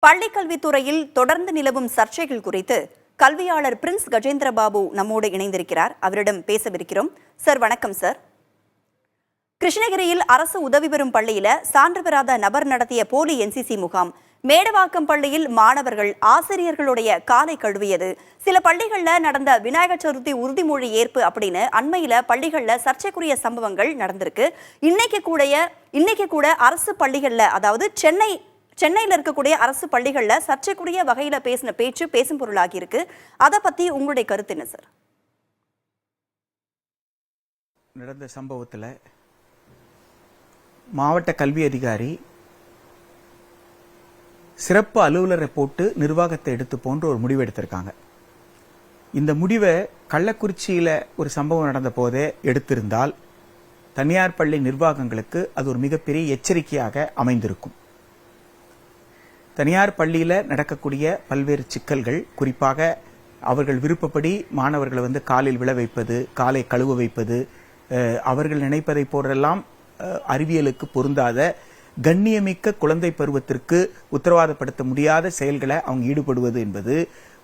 பள்ளிக்கல்வித்துறையில் தொடர்ந்து நிலவும் சர்ச்சைகள் குறித்து கல்வியாளர் பிரின்ஸ் கஜேந்திரபாபு நம்மோடு இணைந்திருக்கிறார். அவரிடம் பேசவிருக்கிறோம். சார் வணக்கம் சார். கிருஷ்ணகிரியில் அரசு உதவி பெறும் பள்ளியில சான்று பெறாத நபர் நடத்திய போலி என்சிசி முகாம், மேடவாக்கம் பள்ளியில் மாணவர்கள் ஆசிரியர்களுடைய காலை கழுவியது, சில பள்ளிகள்ல நடந்த விநாயகர் சதுர்த்தி உறுதிமொழி ஏற்பு அப்படின்னு அண்மையில பள்ளிகள்ல சர்ச்சைக்குரிய சம்பவங்கள் நடந்திருக்கு. இன்னைக்கு கூட அரசு பள்ளிகள்ல, அதாவது சென்னையில் இருக்கக்கூடிய அரசு பள்ளிகள்ல சர்ச்சைக்குரிய வகையில பேசின பேச்சு பேசும் பொருளாகி இருக்கு. அதை பத்தி உங்களுடைய கருத்து என்ன சார்? நடந்த சம்பவத்தில் மாவட்ட கல்வி அதிகாரி சிறப்பு அலுவலரை போட்டு நிர்வாகத்தை எடுத்து போன்ற ஒரு முடிவு எடுத்திருக்காங்க. இந்த முடிவை கள்ளக்குறிச்சியில ஒரு சம்பவம் நடந்த போதே எடுத்திருந்தால் தனியார் பள்ளி நிர்வாகங்களுக்கு அது ஒரு மிகப்பெரிய எச்சரிக்கையாக அமைந்திருக்கும். தனியார் பள்ளியில நடக்கக்கூடிய பல்வேறு சிக்கல்கள், குறிப்பாக அவர்கள் விருப்பப்படி மாணவர்களை காலில் விழ வைப்பது, காலை கழுவ வைப்பது, அவர்கள் நினைப்பதை போன்றெல்லாம் அறிவியலுக்கு பொருந்தாத கண்ணியமிக்க குழந்தை பருவத்திற்கு உத்தரவாதப்படுத்த முடியாத செயல்களை அவங்க ஈடுபடுவது என்பது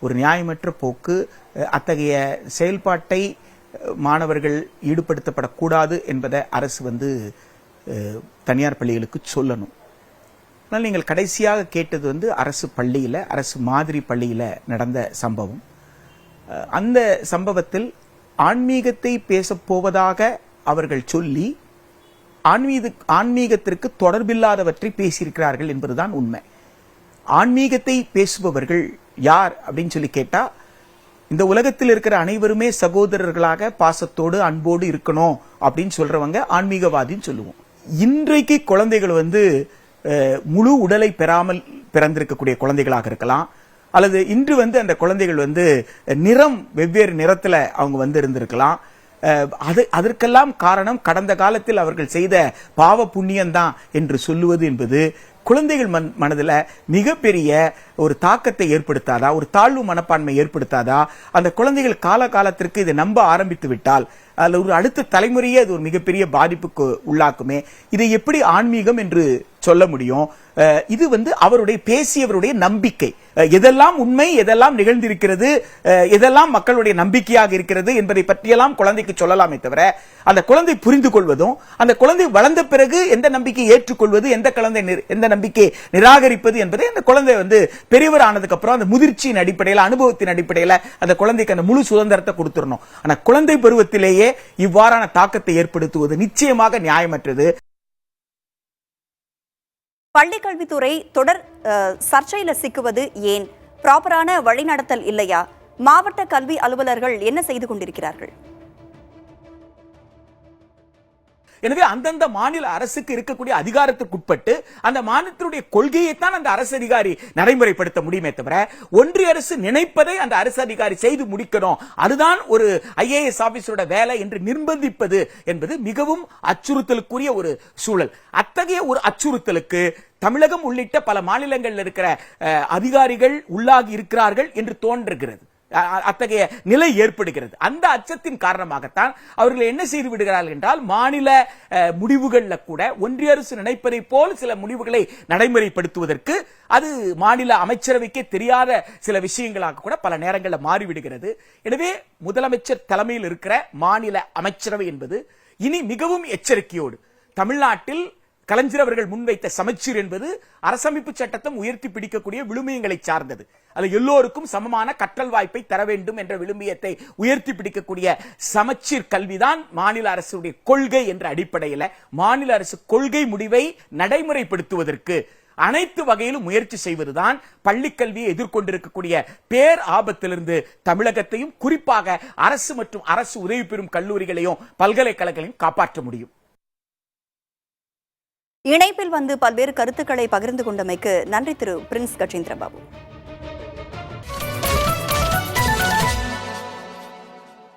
ஒரு நியாயமற்ற போக்கு. அத்தகைய செயல்பாட்டை மாணவர்கள் ஈடுபடுத்தப்படக்கூடாது என்பதை அரசு தனியார் பள்ளிகளுக்கு சொல்லணும். ஆனால் நீங்கள் கடைசியாக கேட்டது அரசு பள்ளியில, அரசு மாதிரி பள்ளியில நடந்த சம்பவம். அந்த சம்பவத்தில் ஆன்மீகத்தை பேசப் போவதாக அவர்கள் சொல்லி ஆன்மீகத்திற்கு தொடர்பில்லாதவற்றை பேசியிருக்கிறார்கள் என்பதுதான் உண்மை. ஆன்மீகத்தை பேசுபவர்கள் யார் அப்படின்னு சொல்லி கேட்டா, இந்த உலகத்தில் இருக்கிற அனைவருமே சகோதரர்களாக பாசத்தோடு அன்போடு இருக்கணும் அப்படின்னு சொல்றவங்க ஆன்மீகவாதின்னு சொல்லுவோம். இன்றைக்கு குழந்தைகள் முழு உடலை பெறாமல் பிறந்திருக்கக்கூடிய குழந்தைகளாக இருக்கலாம், அல்லது இன்று அந்த குழந்தைகள் நிறம் வெவ்வேறு நிறத்துல அவங்க இருந்திருக்கலாம். அதற்கெல்லாம் காரணம் கடந்த காலத்தில் அவர்கள் செய்த பாவ புண்ணியம்தான் என்று சொல்லுவது என்பது குழந்தைகள் மனதில் மிகப்பெரிய ஒரு தாக்கத்தை ஏற்படுத்தாதா, ஒரு தாழ்வு மனப்பான்மை ஏற்படுத்தாதா? அந்த குழந்தைகள் காலத்திற்கு இதை நம்ப ஆரம்பித்து விட்டால் அதுல ஒரு அடுத்த தலைமுறையே அது ஒரு மிகப்பெரிய பாதிப்புக்கு உள்ளாக்குமே. இதை எப்படி ஆன்மீகம் என்று சொல்ல முடியும்? இது அவருடைய பேசியவருடைய நம்பிக்கை. எதெல்லாம் உண்மை, எதெல்லாம் நிகழ்ந்திருக்கிறது, எதெல்லாம் மக்களுடைய நம்பிக்கையாக இருக்கிறது என்பதை பற்றியெல்லாம் குழந்தைக்கு சொல்லலாமே தவிர, அந்த குழந்தை புரிந்து கொள்வதும், அந்த குழந்தை வளர்ந்த பிறகு எந்த நம்பிக்கையை ஏற்றுக்கொள்வது, எந்த நம்பிக்கை நிராகரிப்பது என்பதை அந்த குழந்தை பெரியவர் ஆனதுக்கு அப்புறம் அந்த முதிர்ச்சியின் அடிப்படையில், அனுபவத்தின் அடிப்படையில் அந்த குழந்தைக்கு அந்த முழு சுதந்திரத்தை கொடுத்துடணும். ஆனா குழந்தை பருவத்திலேயே இவ்வாறான தாக்கத்தை ஏற்படுத்துவது நிச்சயமாக நியாயமற்றது. பள்ளிக்கல்வித்துறை தொடர் சர்ச்சையில சிக்குவது ஏன்? ப்ராப்பரான வழிநடத்தல் இல்லையா? மாவட்ட கல்வி அலுவலர்கள் என்ன செய்து கொண்டிருக்கிறார்கள்? எனவே அந்தந்த மாநில அரசுக்கு இருக்கக்கூடிய அதிகாரத்திற்குட்பட்டு அந்த மாநிலத்தினுடைய கொள்கையைத்தான் அந்த அரசு அதிகாரி நடைமுறைப்படுத்த முடியுமே தவிர, ஒன்றிய அரசு நினைப்பதை அந்த அரசு அதிகாரி செய்து முடிக்கணும், அதுதான் ஒரு IAS ஆபீசரோட வேலை என்று நிர்பந்திப்பது என்பது மிகவும் அச்சுறுத்தலுக்குரிய ஒரு சூழல். அத்தகைய ஒரு அச்சுறுத்தலுக்கு தமிழகம் உள்ளிட்ட பல மாநிலங்களில் இருக்கிற அதிகாரிகள் உள்ளாகி இருக்கிறார்கள் என்று தோன்றுகிறது. அத்தகைய நிலை ஏற்படுகிறது. அந்த அச்சத்தின் காரணமாகத்தான் அவர்கள் என்ன செய்து விடுகிறார்கள் என்றால், மாநில முடிவுகளில் கூட ஒன்றிய அரசு நினைப்பதை போல் சில முடிவுகளை நடைமுறைப்படுத்துவதற்கு அது மாநில அமைச்சரவைக்கே தெரியாத சில விஷயங்களாக கூட பல நேரங்களில் மாறிவிடுகிறது. எனவே முதலமைச்சர் தலைமையில் இருக்கிற மாநில அமைச்சரவை என்பது இனி மிகவும் எச்சரிக்கையோடு, தமிழ்நாட்டில் கலைஞர் அவர்கள் முன்வைத்த சமச்சீர் என்பது அரசமைப்பு சட்டத்தை உயர்த்தி பிடிக்கக்கூடிய விழுமியங்களை சார்ந்தது. அது எல்லோருக்கும் சமமான கற்றல் வாய்ப்பை தர வேண்டும் என்ற விழுமியத்தை உயர்த்தி பிடிக்கக்கூடிய சமச்சீர் கல்விதான் மாநில அரசுடைய கொள்கை என்ற அடிப்படையில் மாநில அரசு கொள்கை முடிவை நடைமுறைப்படுத்துவதற்கு அனைத்து வகையிலும் முயற்சி செய்வதுதான் பள்ளிக்கல்வியை எதிர்கொண்டிருக்கக்கூடிய பேர் ஆபத்திலிருந்து தமிழகத்தையும், குறிப்பாக அரசு மற்றும் அரசு உதவி பெறும் கல்லூரிகளையும் பல்கலைக்கழகங்களையும் காப்பாற்ற முடியும். இணைப்பில் பல்வேறு கருத்துக்களை பகிர்ந்து கொண்டமைக்கு நன்றி திரு பிரின்ஸ் கஜேந்திரபாபு.